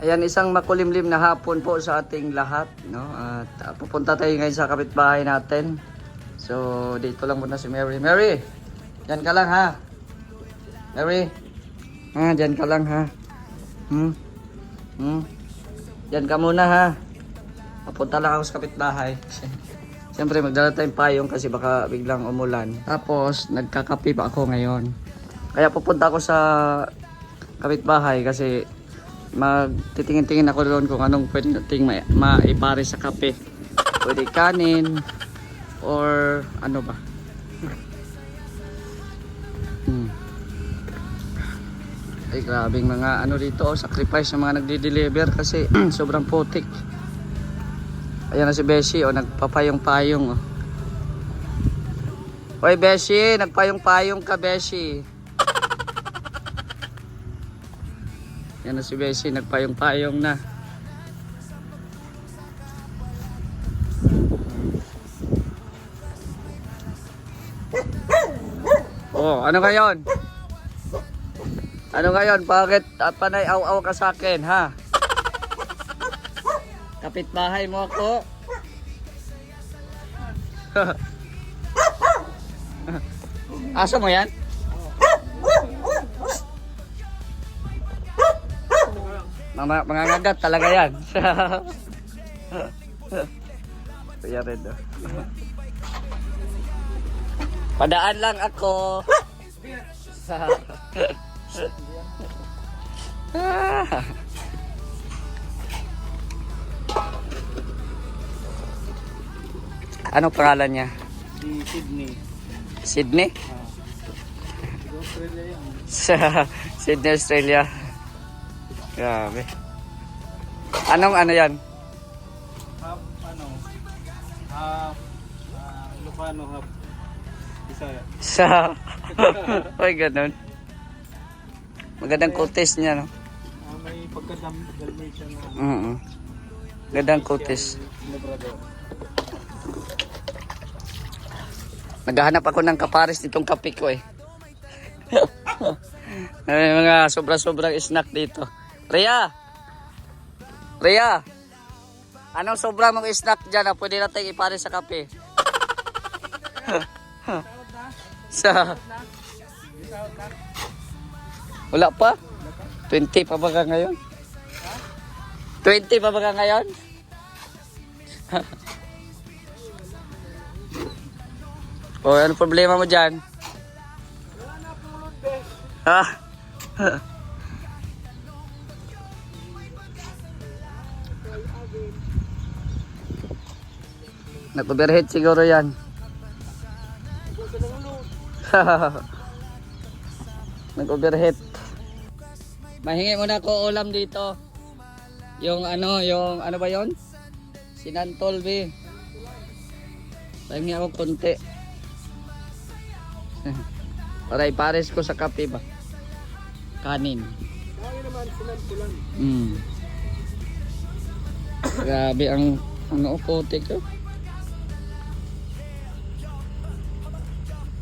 Ayan, isang makulimlim na hapon po sa ating lahat, no? At pupunta tayo ngayon sa kapitbahay natin. So, dito lang muna si Mary. Mary, dyan ka lang ha. Mary, dyan ka lang ha. Dyan ka muna ha. Papunta lang ako sa kapitbahay. Siyempre, magdala tayong payong kasi baka biglang umulan. Tapos, nagkakape pa ako ngayon. Kaya pupunta ako sa kapitbahay kasi magtitingin-tingin ako doon kung anong pwede nating maipare sa kape. Pwede kanin or ano ba. Ay grabing mga ano dito, sacrifice ng mga nagdi-deliver kasi sobrang putik. Ayan na si Beshi, nagpapayong-payong. Oy Beshi, nagpayong-payong ka Beshi. Yan na si Beshi, nagpayong-payong na. Oh, ano ngayon? Ano ngayon? Bakit panay aw-aw ka sa akin, ha? Kapitbahay mo ako. Asa mo yan? Mga ngagat talaga yan. Kaya rin do. Padaan lang ako. Anong pangalan niya? Si Sydney. Sydney? Australia yan. Sa Sydney, Australia. Grabe. Anong ano yan? Half, half, Ilocano, half, Bisaya. Sa... Ay, ganun. Magandang kutis niya, no? May pagka-Dalmatian na. Magandang kutis. Labrador. Naghahanap ako ng kapares nitong kape ko eh. May mga sobra-sobrang snack dito. Rhea! Rhea! Anong sobra mong snack dyan na pwede natin ipares sa kape? Sa... Wala pa? 20 pa ba ka ngayon? 20 pa ba ka ngayon? O, ano problema mo dyan? Wala na pulot, be. Ha? Nag-overheat siguro yan. Nag-overheat. Mahingi muna ko ulam dito. Yung ano ba yon? Sinantol, be. Pahingi ako konti. Para ipares ko sa kape ba? Kanin. Kaya naman, sinantulan. Grabe ang putik ko.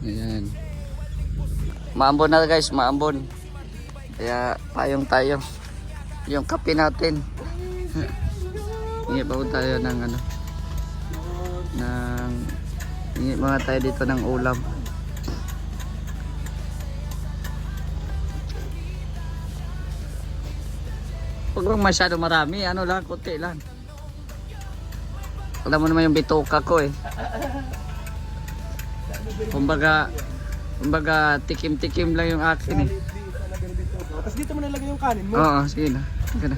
Ayan. Maambon na guys, maambon. Kaya payong tayo. Yung kape natin. Hingi pa tayo ng hingi mga tayo dito ng ulam. Huwag lang masyado marami, lang, konti lang. Alam mo naman yung bitoka ko eh. Kumbaga tikim-tikim lang yung akin eh. Tapos dito mo nalagay yung kanin mo. Oo, sige na. Sige na.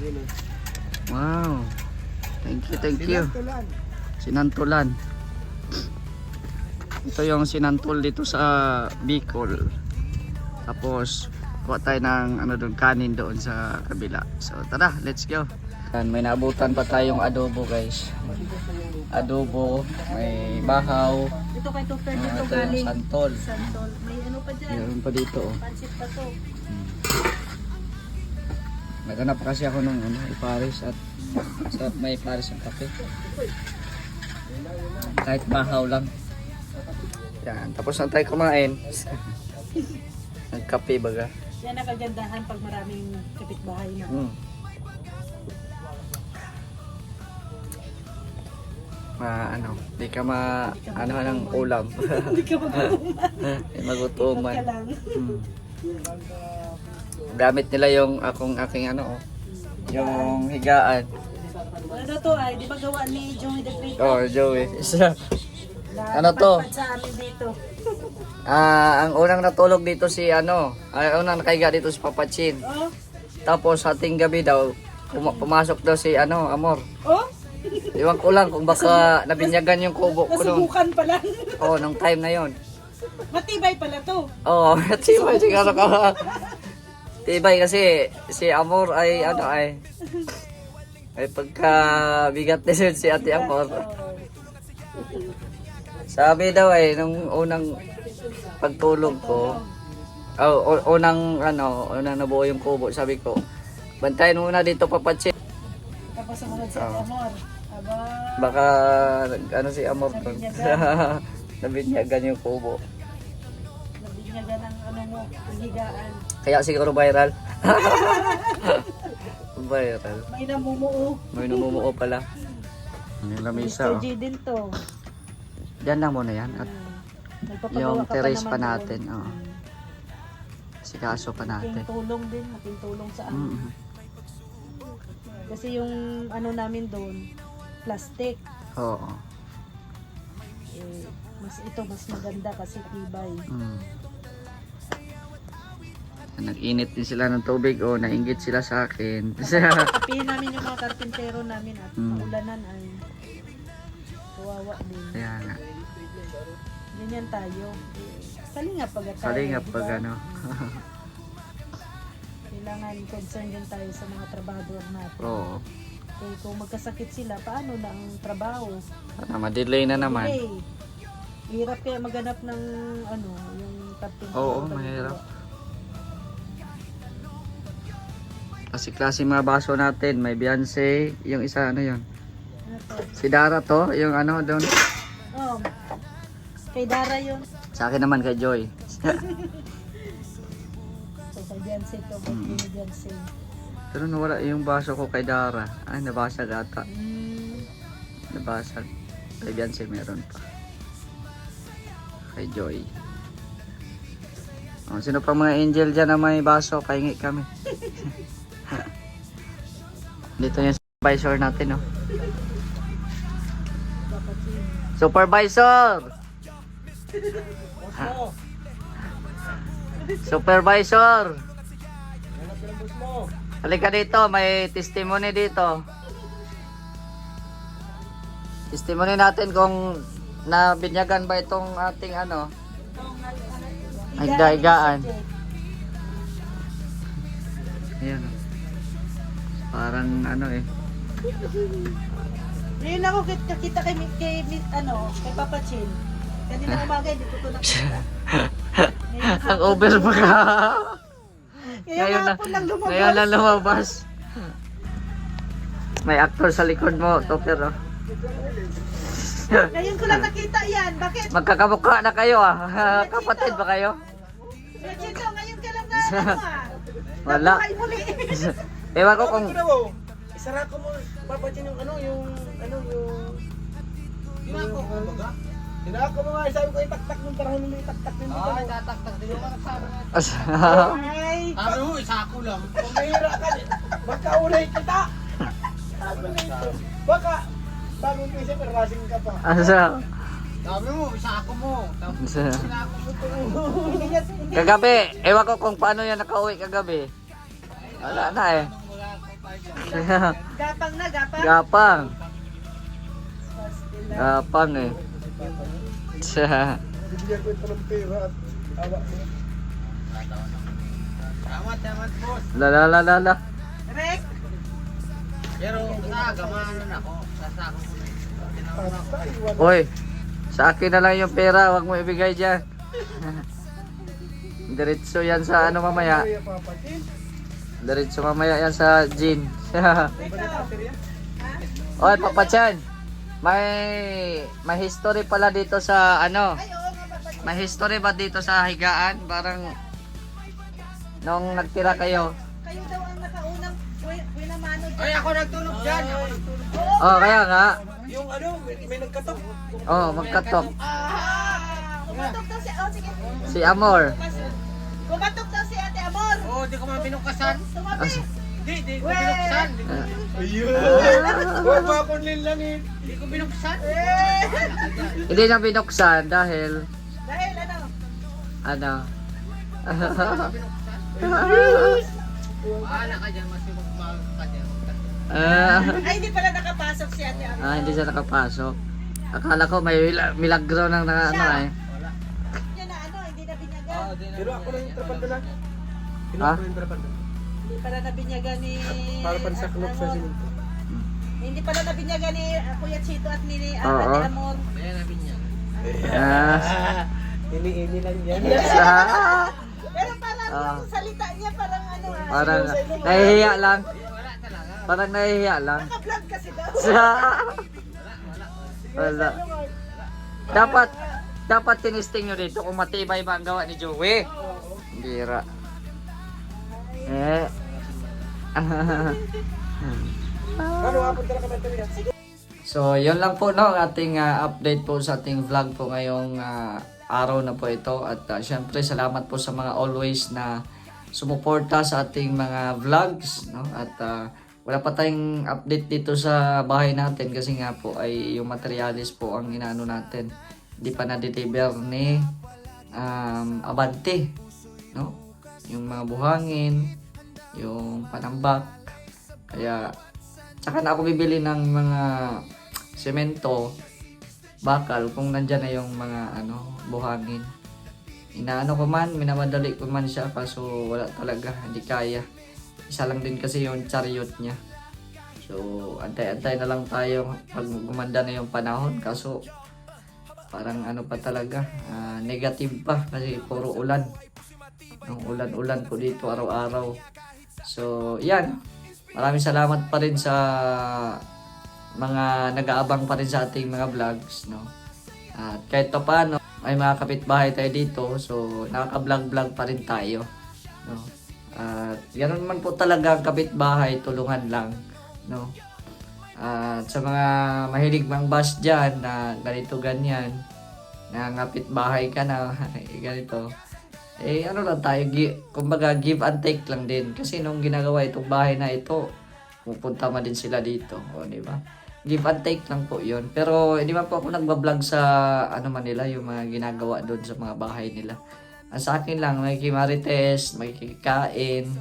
Wow. Thank you. Sinantulan. Sinantulan. Ito yung sinantol dito sa Bicol. Tapos kuha tayo ng doon, kanin doon sa kabila. So tara, let's go. May naabutan pa tayong adobo guys. Adobo, may bahaw. Ito kay Dr. dito Ito yung galing. santol. Santol. May ano pa dyan? Meron pa dito oh. Pansit pa to. Naghanap kasi ako ng ipares at may ipares ang kape. Kahit bahaw lang. Yan, tapos na tayo kumain. Nagkape baga. Yan ang kagandahan pag maraming kapitbahay na. di ka ano ng ulam. Hindi ka magutuman. Magutuman. Ka lang. Gamit nila yung aking yung higaan. Ano to ay, di ba gawa ni Joey the Great? Oh, Joey. Ano to? Napadpad sa amin dito. Ang unang natulog dito si unang nakahiga dito si Papa Chin. Oh? Tapos ating gabi daw, pumasok daw si Amor. Oh? Iwan ko lang kung baka nabinyagan yung kubo ko noon. Nasubukan pa lang. Oo, nung time na yon. Matibay pala to. Oo, tibay siguro ka. Tibay kasi si Amor ay ay pagka bigat din si Ate Amor. Sabi daw nung unang pagtulog ko, unang nabuo yung kubo, sabi ko, bantayan muna dito Papa Chin. Tapos sumunod si Amor. Aba. Baka si Amor doon. Nabinyagan yung kubo. Nabinyagan ng mo, ang higaan. Kaya siguro viral. Viral. May namumuo. May namumuo pala. Yung lamisa. Mr. G din to. Diyan lang muna yan. At Nagpapagawa yung ka pa terrace pa naman natin. doon. Oo. Sikaso pa natin. Malaking tulong din, malaking tulong sa amin. Mm. Kasi yung namin doon, plastic. Oo. Mas maganda kasi tibay. Mm. Nag-init din sila ng tubig o nainggit sila sa akin. Kapihin namin yung mga karpintero namin at maulanan ay kawawa din. Kaya nga. Ganyan tayo. Kalingap pag tayo. Kalingap di ba? pag Kailangan concern din tayo sa mga trabador natin. Oo. Kaya kung magkasakit sila, paano na ang trabaho? Ma-delay na naman. Delay. Hirap kaya maganap ng yung karpintero. Oo, mahirap. Kasi klase mga baso natin, may Beyonce, yung isa yun. Ano to? Si Dara to, yung doon. Oh, kay Dara yun. Sa akin naman kay Joy. So, kay Beyonce to, ba't ni Beyonce? Pero nawala yung baso ko kay Dara. Ay, nabasag ata. Nabasag. Kay Beyonce meron pa. Kay Joy. Oh, sino pa mga angel dyan na may baso? Kaingi kami. Dito yung supervisor natin, Supervisor! Supervisor! Halika dito, may testimony dito. Testimony natin kung nabinyagan ba itong ating higaan. Ayan. Parang Ngayon ako kita kay Papa Chin. Kanina umaga hindi ko nakita. Ang over pa ka. Ngayon lang lumabas. Ngayon lang lumabas. May actor sa likod mo, Topper. Ngayon ko lang nakita yan. Bakit? Magkakamukha na kayo Kapatid ba kayo? Chito, ngayon ka lang Wala. Nabuhay muli. Ewan ko kung... Isara ko mo, papatin yung Tinako mo nga, sabi ko itaktak nung parang nung itaktak nung dito. Ay, tataktak din yung sabi nga. Ay. Sabi mo, isako lang. Kung mahira ka, baka ulay kita. Baka, bagong pisa, pero rasing ka pa. Sabi mo, isako mo. Isako mo ito. Kagabi, ewan ko kung paano yan nakauwi kagabi. Wala na Gapang na, gapang. Gapang. Gapang Bibigyan ko ito ng pera at awa mo. Tamat, boss. Lala. Rek. Pero, gamanan ako. Sasako ko na. Oy, sa akin na lang yung pera, wag mo ibigay dyan. Diretso yan sa mamaya. Diretso mamaya yan sa gin. Oy, Papa Chan. May history pala dito sa Ay, oo nga, Papa. May history ba dito sa higaan? Parang nung nagtira kayo. Kayo daw ang nakaunang winamano dyan. Ay, ako nagtulog dyan. Oh, kaya nga. Yung ano, may nagkatok. Oh, magkatok. Kumatok daw si... Oh, sige. Si Amor. Kumatok daw si Ate Amor. Oo, di ko man binukasan. Tumabi. Di ko binuksan. Ayun. Papapunlin lang eh. Di ko binuksan. Hindi na binuksan dahil Dahil ano? ano. Wala ka dyan, mas mag ka dyan. Ay, hindi pala nakapasok si Ate Amor. Hindi siya nakapasok. Akala ko may milagro nang na ano eh. Yan na ano, hindi na binyagan. Pero ako lang yung trapal doon. Ha? Hindi pala nabinyagan ni... Para pansaklop sa sininto. Hindi pala nabinyagan ni Kuya Chito at ni Oo. Ate Amor. Ayan, nabin niya. Yes. Ini lang yan. Pero parang Ah. yung salita niya parang ano Parang nahihiya lang. Wala talaga. Parang nahihiya lang. Naka-vlog kasi daw. Wala. Dapat tinisting nyo dito kung matibay ba ang gawa ni Joey. Bira. Eh. Ano, hapon ka na baterya? So, yun lang po no, ang ating update po sa ating vlog po ngayong araw na po ito. At syempre, salamat po sa mga always na sumuporta sa ating mga vlogs. No? At wala pa tayong update dito sa bahay natin kasi nga po ay yung materialis po ang inaano natin. Hindi pa na-deliver ni Abante. No? Yung mga buhangin, yung panambak. Kaya, tsaka na ako bibili ng mga semento, bakal, kung nandyan na yung mga buhangin. Inaano ko man, minamadali ko man siya, kaso wala talaga, hindi kaya. Isa lang din kasi yung chariot niya. So, antay-antay na lang tayo pag gumanda na yung panahon, kaso parang pa talaga, negative pa kasi puro ulan. Ang ulan-ulan po dito araw-araw. So, yan. Maraming salamat pa rin sa mga nag-aabang pa rin sa ating mga vlogs, no? At kahit pa paano, may mga kapitbahay tayo dito, so nakaka-vlog-vlog pa rin tayo, no? At ganoon man po talaga ang kapitbahay, tulungan lang, no? At sa mga mahilig mang bash dyan na ganito ganyan, na kapitbahay ka na ganito, lang tayo, kumbaga give and take lang din. Kasi nung ginagawa itong bahay na ito, pupunta man din sila dito, o di ba? Give and take lang po yun. Pero hindi man po ako nagbablog sa Manila, yung mga ginagawa doon sa mga bahay nila. Sa akin lang, may kimarites, may kikain,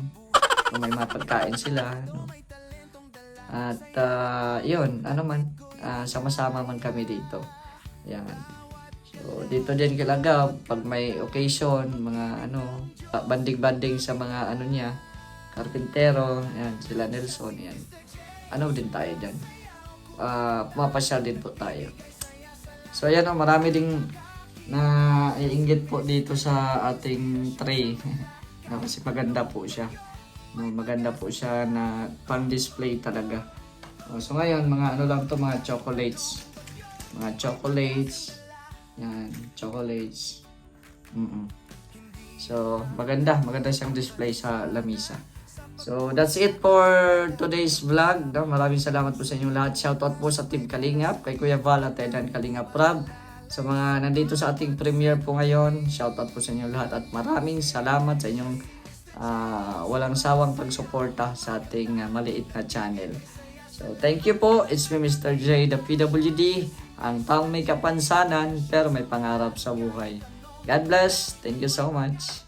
kung may mga pagkain sila, no? At yun, sama-sama man kami dito. Yan. So, dito din talaga pag may occasion, mga banding-banding sa mga niya, karpintero, yan, sila Nelson, yan. Din tayo dyan. Pumapasyal din po tayo. So, ayan marami ding na iinggit po dito sa ating tray. Kasi maganda po siya. Maganda po siya na pang-display talaga. So, ngayon, mga lang to, mga chocolates. Mga chocolates. Yan, chocolates. So, maganda siyang display sa lamisa. So, that's it for today's vlog. Maraming salamat po sa inyong lahat. Shoutout po sa Team Kalingap, kay Kuya Val at Dan Kalingap Rab. Sa mga nandito sa ating premiere po ngayon, shoutout po sa inyong lahat. At maraming salamat sa inyong walang sawang pagsuporta sa ating maliit na channel. So, thank you po. It's me, Mr. J, the PWD. Ang taong may kapansanan pero may pangarap sa buhay. God bless. Thank you so much.